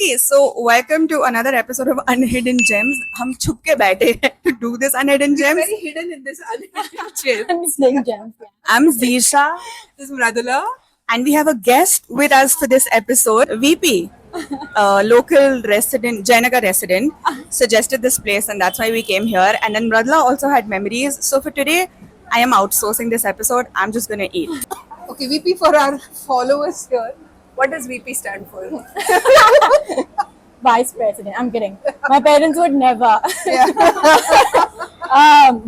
Okay, so welcome to another episode of Unhidden Gems. हम छुप के बैठे हैं to do this Unhidden Gems. Very hidden in this unhidden gem. Hidden gems. I'm Zisha, This is Mradula. and we have a guest with us for this episode. VP, a local resident, Jainaga resident, suggested this place, and that's why we came here. And then Mradula also had memories. So for today, I am outsourcing this episode. I'm just gonna eat. Okay, VP for our followers here. What does VP stand for? Vice president. I'm kidding. My parents would never.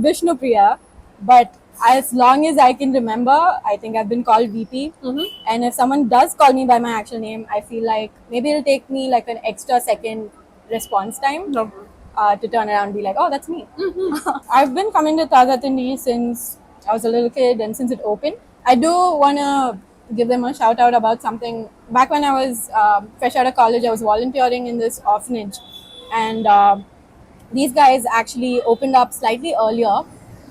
Vishnu Priya. But as long as I can remember, I think I've been called VP. And if someone does call me by my actual name, I feel like maybe it'll take me like an extra second response time to turn around and be like, oh, that's me. I've been coming to Taza Tindi since I was a little kid and since it opened. I do want to give them a shout out about something. Back when I was fresh out of college, I was volunteering in this orphanage, and these guys actually opened up slightly earlier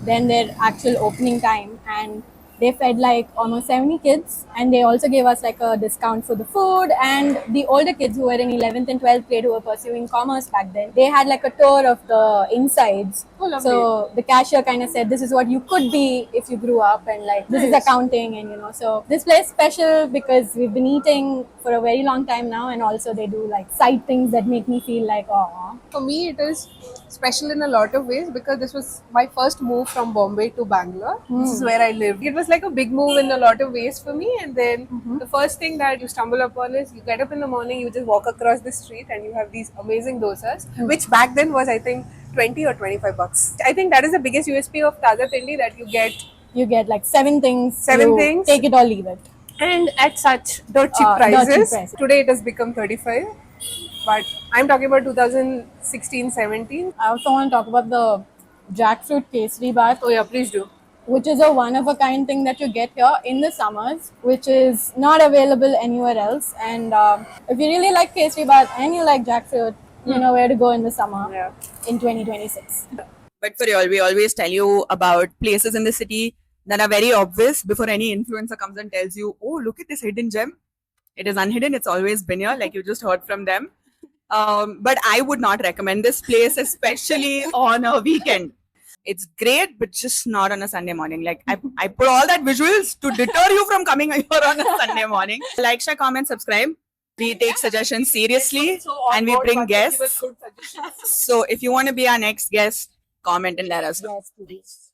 than their actual opening time, and they fed like almost 70 kids, and they also gave us like a discount for the food. And the older kids who were in 11th and 12th grade who were pursuing commerce back then, they had like a tour of the insides. Oh, lovely. So the cashier kind of said, this is what you could be if you grew up, and like this is Nice. accounting, and you know. So this place is special because we've been eating for a very long time now, and also they do like side things that make me feel like, oh. For me, it is special in a lot of ways because this was my first move from Bombay to Bangalore. This is where I lived. It was like a big move in a lot of ways for me. And then the first thing that you stumble upon is you get up in the morning, you just walk across the street, and you have these amazing dosas, which back then was, I think, 20 or 25 bucks. I think that is the biggest USP of Taza Tindi, that you get, You get like seven things. Seven you things. Take it or leave it. and at such dirt cheap Dirt cheap prices. prices. Today it has become 35. But I'm talking about 2016-17. I also want to talk about the jackfruit kesari bath, Oh yeah, please do. which is a one-of-a-kind thing that you get here in the summers, which is not available anywhere else. And if you really like kesari bath and you like jackfruit, you know where to go in the summer Yeah. in 2026. But for y'all, we always tell you about places in the city that are very obvious before any influencer comes and tells you, oh, look at this hidden gem. It is unhidden. It's always been here, like you just heard from them. But I would not recommend this place, especially on a weekend. It's great, but just not on a Sunday morning. Like I put all that visuals to deter you from coming here on a Sunday morning. Like, share, comment, subscribe. We take suggestions seriously and we bring guests. So if you want to be our next guest, comment and let us know. Yes, please.